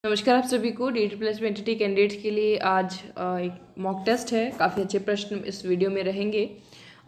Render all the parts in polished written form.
नमस्कार आप सभी को। डी प्लस में एंटिटी कैंडिडेट्स के लिए आज एक मॉक टेस्ट है। काफ़ी अच्छे प्रश्न इस वीडियो में रहेंगे।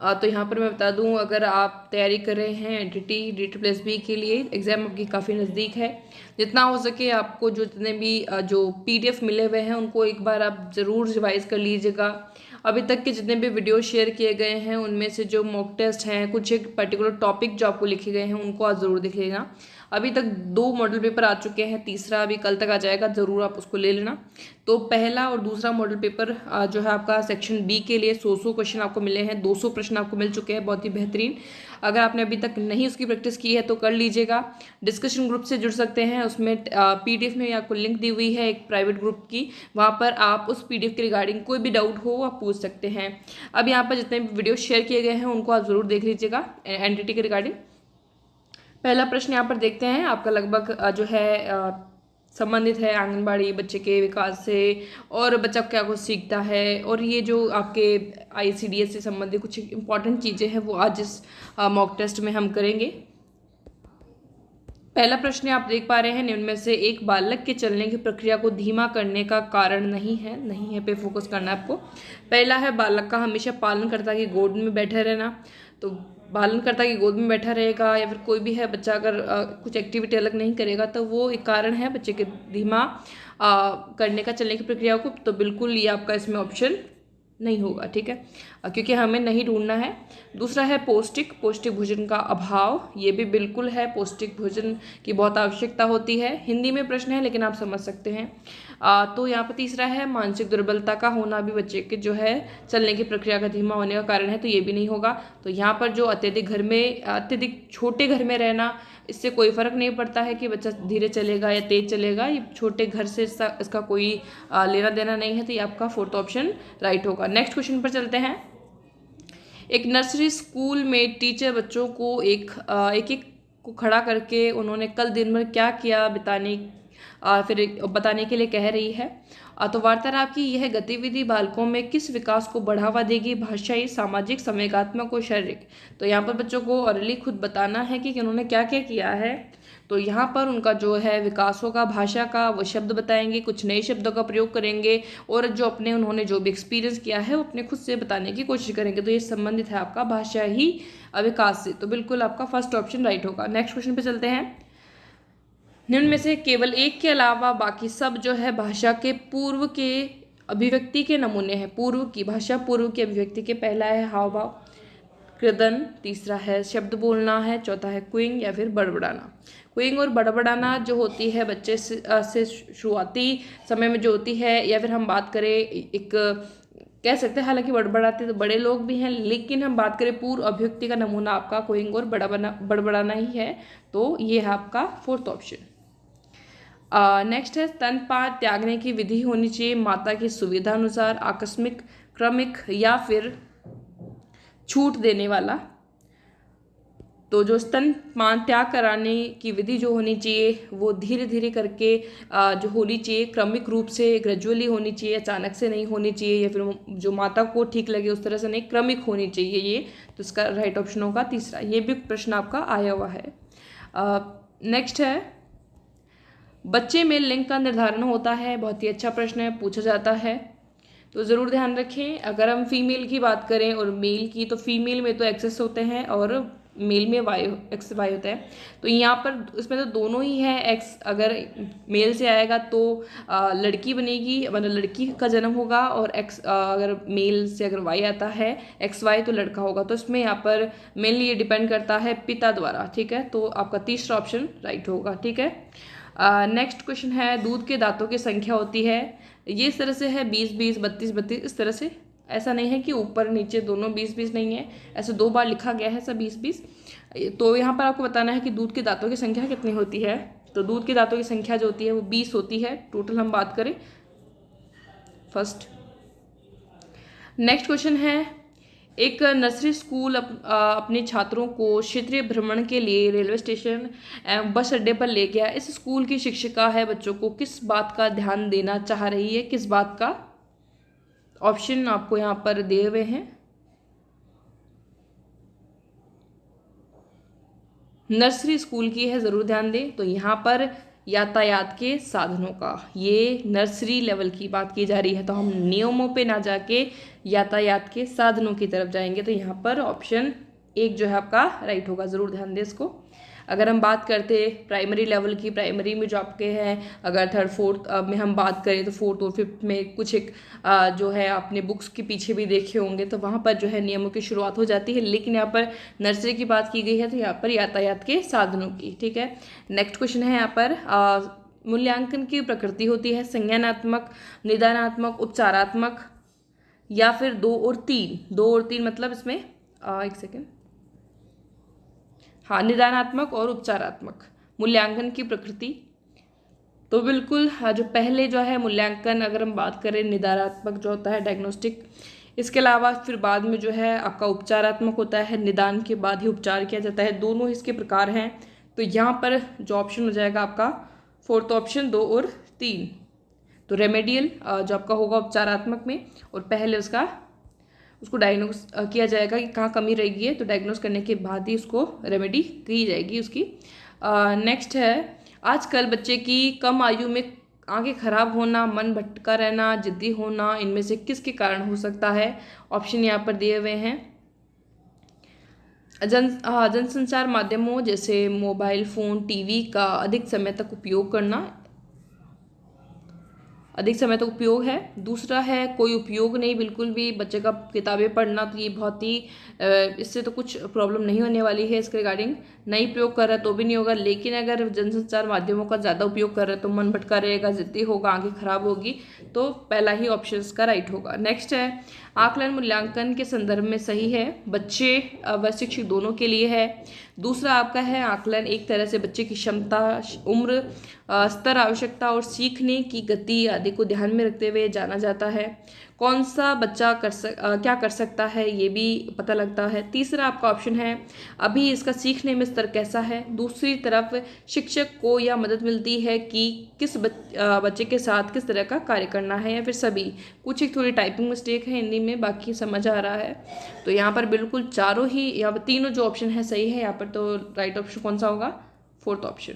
तो यहाँ पर मैं बता दूँ, अगर आप तैयारी कर रहे हैं एंटिटी डी प्लस बी के लिए, एग्ज़ाम आपकी काफ़ी नज़दीक है। जितना हो सके आपको जो जितने भी जो PDF मिले हुए हैं उनको एक बार आप ज़रूर रिवाइज़ कर लीजिएगा। अभी तक के जितने भी वीडियो शेयर किए गए हैं उनमें से जो मॉक टेस्ट हैं, कुछ एक पर्टिकुलर टॉपिक जो आपको लिखे गए हैं उनको आप ज़रूर देख लेना। अभी तक 2 मॉडल पेपर आ चुके हैं, तीसरा अभी कल तक आ जाएगा, ज़रूर आप उसको ले लेना। तो पहला और दूसरा मॉडल पेपर जो है आपका सेक्शन बी के लिए 100 क्वेश्चन आपको मिले हैं, 200 प्रश्न आपको मिल चुके हैं, बहुत ही बेहतरीन। अगर आपने अभी तक नहीं उसकी प्रैक्टिस की है तो कर लीजिएगा। डिस्कशन ग्रुप से जुड़ सकते हैं, उसमें PDF में आपको लिंक दी हुई है एक प्राइवेट ग्रुप की, वहाँ पर आप उस PDF के रिगार्डिंग कोई भी डाउट हो आप पूछ सकते हैं। अब यहाँ पर जितने भी वीडियो शेयर किए गए हैं उनको आप ज़रूर देख लीजिएगा एंटिटी के रिगार्डिंग। पहला प्रश्न यहाँ पर देखते हैं, आपका लगभग जो है संबंधित है आंगनबाड़ी बच्चे के विकास से, और बच्चा क्या कुछ सीखता है, और ये जो आपके ICDS से संबंधित कुछ इंपॉर्टेंट चीज़ें हैं वो आज इस मॉक टेस्ट में हम करेंगे। पहला प्रश्न आप देख पा रहे हैं, निम्न में से एक बालक के चलने की प्रक्रिया को धीमा करने का कारण नहीं है पे फोकस करना है आपको। पहला है बालक का हमेशा पालनकर्ता की गोद में बैठे रहना। तो पालनकर्ता की गोद में बैठा रहेगा या फिर कोई भी है बच्चा अगर कुछ एक्टिविटी अलग नहीं करेगा तो वो एक कारण है बच्चे के धीमा करने का चलने की प्रक्रिया को। तो बिल्कुल ये आपका इसमें ऑप्शन नहीं होगा, ठीक है, क्योंकि हमें नहीं ढूंढना है। दूसरा है पौष्टिक भोजन का अभाव, ये भी बिल्कुल है, पौष्टिक भोजन की बहुत आवश्यकता होती है। हिंदी में प्रश्न है लेकिन आप समझ सकते हैं। तो यहाँ पर तीसरा है मानसिक दुर्बलता का होना भी बच्चे के जो है चलने की प्रक्रिया का धीमा होने का कारण है, तो ये भी नहीं होगा। तो यहाँ पर जो अत्यधिक छोटे घर में रहना, इससे कोई फर्क नहीं पड़ता है कि बच्चा धीरे चलेगा या तेज चलेगा, ये छोटे घर से इसका कोई लेना देना नहीं है, तो ये आपका फोर्थ ऑप्शन राइट होगा। नेक्स्ट क्वेश्चन पर चलते हैं। एक नर्सरी स्कूल में टीचर बच्चों को एक एक को खड़ा करके उन्होंने कल दिन भर क्या किया बताने के लिए कह रही है। तो वार्तालाप की यह गतिविधि बालकों में किस विकास को बढ़ावा देगी, भाषाई, सामाजिक, संवेगात्मक और शारीरिक। तो यहाँ पर बच्चों को ऑरली खुद बताना है कि उन्होंने क्या क्या किया है। तो यहाँ पर उनका जो है विकास होगा भाषा का, वो शब्द बताएंगे, कुछ नए शब्दों का प्रयोग करेंगे, और जो उन्होंने जो भी एक्सपीरियंस किया है वो अपने खुद से बताने की कोशिश करेंगे। तो ये संबंधित है आपका भाषा ही विकास से, तो बिल्कुल आपका फर्स्ट ऑप्शन राइट होगा। नेक्स्ट क्वेश्चन पे चलते हैं। निम्न में से केवल एक के अलावा बाकी सब जो है भाषा के पूर्व के अभिव्यक्ति के नमूने हैं। पूर्व की अभिव्यक्ति के पहला है हाव भाव, कृदन, तीसरा है शब्द बोलना है, चौथा है क्विंग या फिर बड़बड़ाना। क्विंग और बड़बड़ाना जो होती है बच्चे से शुरुआती समय में जो होती है, या फिर हम बात करें एक कह सकते हैं, हालांकि बड़बड़ाते तो बड़े लोग भी हैं, लेकिन हम बात करें पूर्व अभिव्यक्ति का नमूना आपका क्विंग और बड़बड़ाना ही है। तो ये है आपका फोर्थ ऑप्शन। नेक्स्ट है स्तनपान त्यागने की विधि होनी चाहिए माता की सुविधा अनुसार, आकस्मिक, क्रमिक या फिर छूट देने वाला। तो जो स्तनपान त्याग कराने की विधि जो होनी चाहिए वो धीरे धीरे करके जो होनी चाहिए, क्रमिक रूप से ग्रेजुअली होनी चाहिए, अचानक से नहीं होनी चाहिए, या फिर जो माता को ठीक लगे उस तरह से नहीं, क्रमिक होनी चाहिए ये। तो इसका राइट ऑप्शन होगा तीसरा। ये भी प्रश्न आपका आया हुआ है। नेक्स्ट है बच्चे में लिंग का निर्धारण होता है, बहुत ही अच्छा प्रश्न है, पूछा जाता है, तो ज़रूर ध्यान रखें। अगर हम फीमेल की बात करें और मेल की, तो फीमेल में तो एक्सेस होते हैं और मेल में एक्स वाई होता है। तो यहाँ पर इसमें तो दोनों ही है। एक्स अगर मेल से आएगा तो लड़की बनेगी, मतलब लड़की का जन्म होगा, और एक्स अगर मेल से अगर वाई आता है XY तो लड़का होगा। तो इसमें यहाँ पर मेनली ये डिपेंड करता है पिता द्वारा, ठीक है। तो आपका तीसरा ऑप्शन राइट होगा, ठीक है। नेक्स्ट क्वेश्चन है दूध के दांतों की संख्या होती है, ये इस तरह से है 20-20, 32-32, इस तरह से। ऐसा नहीं है कि ऊपर नीचे दोनों 20-20 नहीं है, ऐसे 2 बार लिखा गया है सब 20-20। तो यहाँ पर आपको बताना है कि दूध के दांतों की संख्या कितनी होती है। तो दूध के दांतों की संख्या जो होती है वो 20 होती है टोटल, हम बात करें फर्स्ट। नेक्स्ट क्वेश्चन है एक नर्सरी स्कूल अपने छात्रों को क्षेत्रीय भ्रमण के लिए रेलवे स्टेशन एवं बस अड्डे पर ले गया। इस स्कूल की शिक्षिका है बच्चों को किस बात का ध्यान देना चाह रही है, किस बात का। ऑप्शन आपको यहाँ पर दिए हुए हैं। नर्सरी स्कूल की है, ज़रूर ध्यान दें। तो यहाँ पर यातायात के साधनों का। ये नर्सरी लेवल की बात की जा रही है, तो हम नियमों पे ना जाके यातायात के साधनों की तरफ जाएंगे। तो यहाँ पर ऑप्शन 1 जो है आपका राइट होगा, ज़रूर ध्यान दें इसको। अगर हम बात करते प्राइमरी लेवल की, प्राइमरी में जो आपके हैं, अगर थर्ड फोर्थ में हम बात करें तो फोर्थ और फिफ्थ में कुछ एक जो है आपने बुक्स के पीछे भी देखे होंगे, तो वहाँ पर जो है नियमों की शुरुआत हो जाती है। लेकिन यहाँ पर नर्सरी की बात की गई है, तो यहाँ पर यातायात के साधनों की। ठीक है, नेक्स्ट क्वेश्चन है यहाँ पर मूल्यांकन की प्रकृति होती है संज्ञानात्मक, निदानात्मक, उपचारात्मक, या फिर 2 और 3। 2 और 3 मतलब इसमें एक सेकेंड, हाँ, निदानात्मक और उपचारात्मक मूल्यांकन की प्रकृति। तो बिल्कुल हाँ, जो पहले जो है मूल्यांकन, अगर हम बात करें निदानात्मक जो होता है डायग्नोस्टिक, इसके अलावा फिर बाद में जो है आपका उपचारात्मक होता है, निदान के बाद ही उपचार किया जाता है, दोनों इसके प्रकार हैं। तो यहाँ पर जो ऑप्शन हो जाएगा आपका फोर्थ ऑप्शन 2 और 3। तो रेमेडियल जो आपका होगा उपचारात्मक में, और पहले उसको डायग्नोस किया जाएगा कि कहाँ कमी रहेगी है, तो डायग्नोस करने के बाद ही उसको रेमेडी की जाएगी उसकी। नेक्स्ट है आजकल बच्चे की कम आयु में आंखें खराब होना, मन भटका रहना, जिद्दी होना, इनमें से किसके कारण हो सकता है? ऑप्शन यहाँ पर दिए हुए हैं। जनसंचार माध्यमों जैसे मोबाइल फ़ोन, टीवी का अधिक समय तक उपयोग है। दूसरा है कोई उपयोग नहीं, बिल्कुल भी बच्चे का किताबें पढ़ना, तो ये बहुत ही इससे तो कुछ प्रॉब्लम नहीं होने वाली है इसके रिगार्डिंग। नहीं प्रयोग कर रहा तो भी नहीं होगा, लेकिन अगर जनसंचार माध्यमों का ज़्यादा उपयोग कर रहा है तो मन भटका रहेगा, जिद्दी होगा, आंखें खराब होगी, तो पहला ही ऑप्शन इसका राइट होगा। नेक्स्ट है आकलन मूल्यांकन के संदर्भ में सही है, बच्चे व शिक्षक दोनों के लिए है। दूसरा आपका है आकलन एक तरह से बच्चे की क्षमता, उम्र, स्तर, आवश्यकता और सीखने की गति आदि को ध्यान में रखते हुए जाना जाता है। कौन सा बच्चा क्या कर सकता है ये भी पता लगता है। तीसरा आपका ऑप्शन है अभी इसका सीखने में स्तर कैसा है। दूसरी तरफ शिक्षक को यह मदद मिलती है कि किस बच्चे के साथ किस तरह का कार्य करना है, या फिर सभी। कुछ एक थोड़ी टाइपिंग मिस्टेक है हिंदी में, बाकी समझ आ रहा है। तो यहाँ पर बिल्कुल चारों ही, यहाँ पर तीनों जो ऑप्शन है सही है यहाँ पर। तो राइट ऑप्शन कौन सा होगा? Fourth option.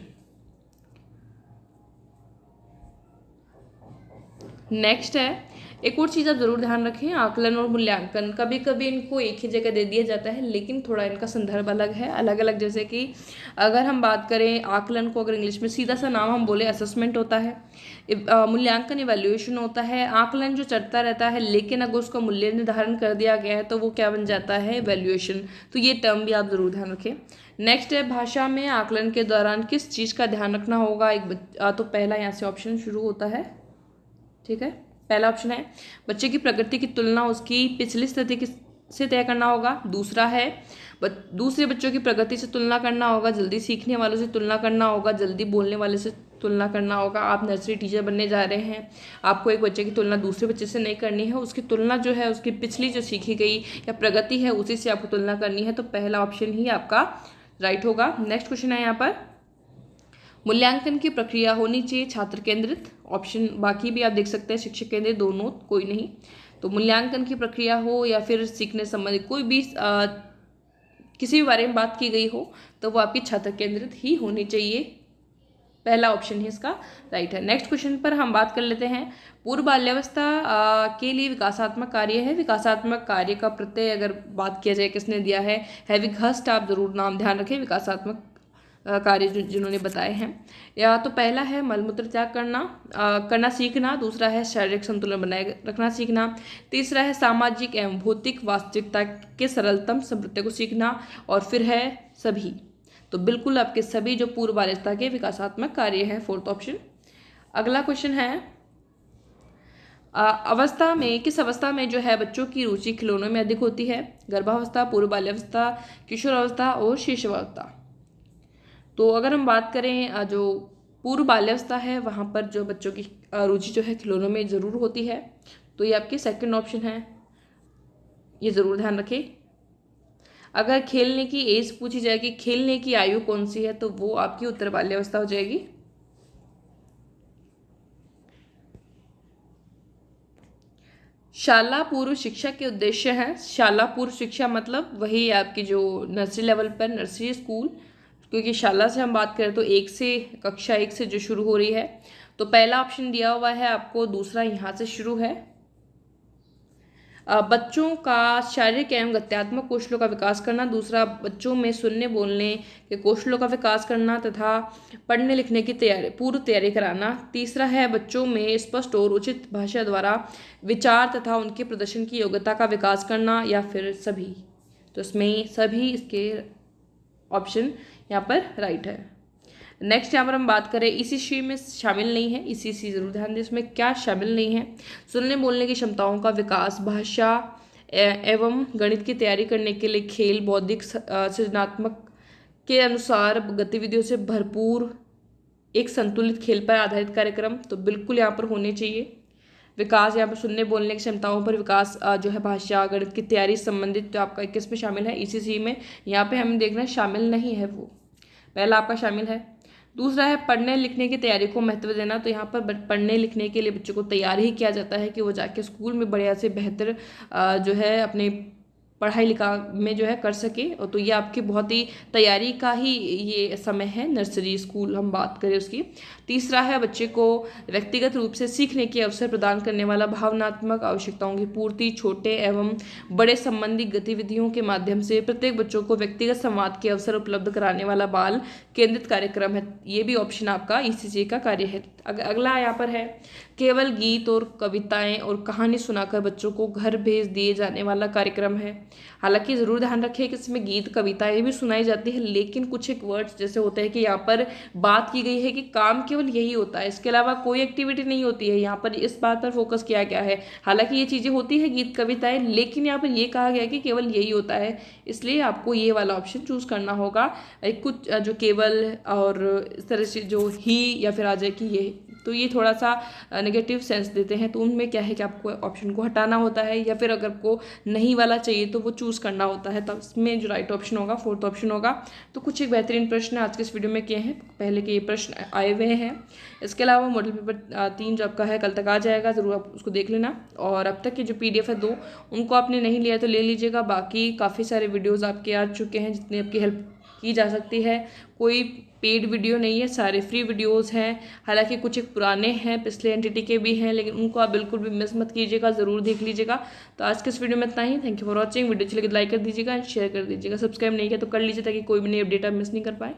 नेक्स्ट है एक और चीज़ आप ज़रूर ध्यान रखें, आकलन और मूल्यांकन कभी कभी इनको एक ही जगह दे दिया जाता है, लेकिन थोड़ा इनका संदर्भ अलग है, अलग अलग। जैसे कि अगर हम बात करें आकलन को, अगर इंग्लिश में सीधा सा नाम हम बोले असेसमेंट होता है, मूल्यांकन इवैल्यूएशन होता है। आकलन जो चलता रहता है, लेकिन अगर उसका मूल्य निर्धारण कर दिया गया है तो वो क्या बन जाता है? इवैल्यूएशन। तो ये टर्म भी आप ज़रूर ध्यान रखें। नेक्स्ट है भाषा में आकलन के दौरान किस चीज़ का ध्यान रखना होगा। तो पहला यहाँ से ऑप्शन शुरू होता है। ठीक है, पहला ऑप्शन है बच्चे की प्रकृति की तुलना उसकी पिछली स्थिति से तय करना होगा। दूसरा है दूसरे बच्चों की प्रगति से तुलना करना होगा, जल्दी सीखने वालों से तुलना करना होगा, जल्दी बोलने वाले से तुलना करना होगा। आप नर्सरी टीचर बनने जा रहे हैं, आपको एक बच्चे की तुलना दूसरे बच्चे से नहीं करनी है, उसकी तुलना जो है उसकी पिछली जो सीखी गई या प्रगति है उसी से आपको तुलना करनी है। तो पहला ऑप्शन ही आपका राइट होगा। नेक्स्ट क्वेश्चन है यहाँ पर मूल्यांकन की प्रक्रिया होनी चाहिए छात्र केंद्रित। ऑप्शन बाकी भी आप देख सकते हैं, शिक्षक केंद्रित, दोनों, कोई नहीं। तो मूल्यांकन की प्रक्रिया हो या फिर सीखने संबंधित कोई भी किसी भी बारे में बात की गई हो तो वो आपकी छात्र केंद्रित ही होनी चाहिए। पहला ऑप्शन ही इसका राइट है। नेक्स्ट क्वेश्चन पर हम बात कर लेते हैं पूर्व बाल्यावस्था के लिए विकासात्मक कार्य है। विकासात्मक कार्य का प्रत्यय अगर बात किया जाए किसने दिया है? हैविघस्ट। आप जरूर नाम ध्यान रखें विकासात्मक कार्य जिन्होंने बताए हैं। या तो पहला है मलमूत्र त्याग करना सीखना। दूसरा है शारीरिक संतुलन बनाए रखना सीखना। तीसरा है सामाजिक एवं भौतिक वास्तविकता के सरलतम समृद्धि को सीखना। और फिर है सभी। तो बिल्कुल आपके सभी जो पूर्व बाल्यावस्था के विकासात्मक कार्य है, फोर्थ ऑप्शन। अगला क्वेश्चन है अवस्था में किस अवस्था में जो है बच्चों की रुचि खिलौनों में अधिक होती है? गर्भावस्था, पूर्व बाल्यावस्था, किशोरावस्था और शिशुअवस्था। तो अगर हम बात करें जो पूर्व बाल्यावस्था है वहाँ पर जो बच्चों की रुचि जो है खिलौनों में ज़रूर होती है। तो ये आपकी सेकंड ऑप्शन है, ये ज़रूर ध्यान रखें। अगर खेलने की एज पूछी जाएगी, खेलने की आयु कौन सी है, तो वो आपकी उत्तर बाल्यावस्था हो जाएगी। शाला पूर्व शिक्षा के उद्देश्य हैं। शाला पूर्व शिक्षा मतलब वही आपकी जो नर्सरी लेवल पर, नर्सरी स्कूल क्योंकि शाला से हम बात करें तो कक्षा 1 से जो शुरू हो रही है, तो पहला ऑप्शन दिया हुआ है आपको, दूसरा यहाँ से शुरू है। बच्चों का शारीरिक एवं गत्यात्मक कौशलों का विकास करना, दूसरा बच्चों में सुनने बोलने के कौशलों का विकास करना तथा पढ़ने लिखने की पूर्व तैयारी कराना, तीसरा है बच्चों में स्पष्ट और उचित भाषा द्वारा विचार तथा उनके प्रदर्शन की योग्यता का विकास करना, या फिर सभी। तो इसमें सभी इसके ऑप्शन यहाँ पर राइट है। नेक्स्ट यहाँ पर हम बात करें ECC में शामिल नहीं है, ECC जरूर ध्यान दें इसमें क्या शामिल नहीं है। सुनने बोलने की क्षमताओं का विकास, भाषा एवं गणित की तैयारी करने के लिए खेल, बौद्धिक सृजनात्मक के अनुसार गतिविधियों से भरपूर एक संतुलित खेल पर आधारित कार्यक्रम, तो बिल्कुल यहाँ पर होने चाहिए। विकास यहाँ पर सुनने बोलने की क्षमताओं पर विकास जो है भाषा गणित की तैयारी संबंधित, तो आपका 21 में शामिल है। ECC में यहाँ पे हमें देखना शामिल नहीं है, वो पहला आपका शामिल है। दूसरा है पढ़ने लिखने की तैयारी को महत्व देना, तो यहाँ पर पढ़ने लिखने के लिए बच्चों को तैयार ही किया जाता है कि वो जाके स्कूल में बढ़िया से बेहतर जो है अपने पढ़ाई लिखा में जो है कर सके। और तो ये आपकी बहुत ही तैयारी का ही ये समय है, नर्सरी स्कूल हम बात करें उसकी। तीसरा है बच्चे को व्यक्तिगत रूप से सीखने के अवसर प्रदान करने वाला, भावनात्मक आवश्यकताओं की पूर्ति, छोटे एवं बड़े संबंधी गतिविधियों के माध्यम से प्रत्येक बच्चों को व्यक्तिगत संवाद के अवसर उपलब्ध कराने वाला बाल केंद्रित कार्यक्रम है। ये भी ऑप्शन आपका ECC का कार्य है। अगला यहाँ पर है केवल गीत और कविताएं और कहानी सुनाकर बच्चों को घर भेज दिए जाने वाला कार्यक्रम है। हालांकि ज़रूर ध्यान रखें कि इसमें गीत कविताएं भी सुनाई जाती है, लेकिन कुछ एक वर्ड्स जैसे होते हैं कि यहाँ पर बात की गई है कि काम केवल यही होता है, इसके अलावा कोई एक्टिविटी नहीं होती है। यहाँ पर इस बात पर फोकस किया गया है। हालांकि ये चीज़ें होती है गीत कविताएं, लेकिन यहाँ पर ये कहा गया कि केवल यही होता है, इसलिए आपको ये वाला ऑप्शन चूज करना होगा। कुछ जो केवल और इस तरह से जो ही या फिर आ जाए कि ये, तो ये थोड़ा सा नेगेटिव सेंस देते हैं, तो उनमें क्या है कि आपको ऑप्शन को हटाना होता है, या फिर अगर को नहीं वाला चाहिए तो वो चूज़ करना होता है। तब इसमें जो राइट ऑप्शन होगा फोर्थ ऑप्शन होगा। तो कुछ एक बेहतरीन प्रश्न आज के इस वीडियो में किए हैं, पहले के ये प्रश्न आए हुए हैं। इसके अलावा मॉडल पेपर 3 जो आपका है कल तक आ जाएगा, ज़रूर आप उसको देख लेना। और अब तक के जो PDF है 2, उनको आपने नहीं लिया तो ले लीजिएगा। बाकी काफ़ी सारे वीडियोज़ आपके आ चुके हैं जितनी आपकी हेल्प की जा सकती है। कोई पेड वीडियो नहीं है, सारे फ्री वीडियोस हैं। हालांकि कुछ एक पुराने हैं, पिछले एंटिटी के भी हैं, लेकिन उनको आप बिल्कुल भी मिस मत कीजिएगा, ज़रूर देख लीजिएगा। तो आज के इस वीडियो में इतना ही। Thank you for watching. Video अच्छी लगे तो लाइक कर दीजिएगा, शेयर कर दीजिएगा, सब्सक्राइब नहीं किया तो कर लीजिए ताकि कोई भी नई अपडेट आप मिस नहीं कर पाए।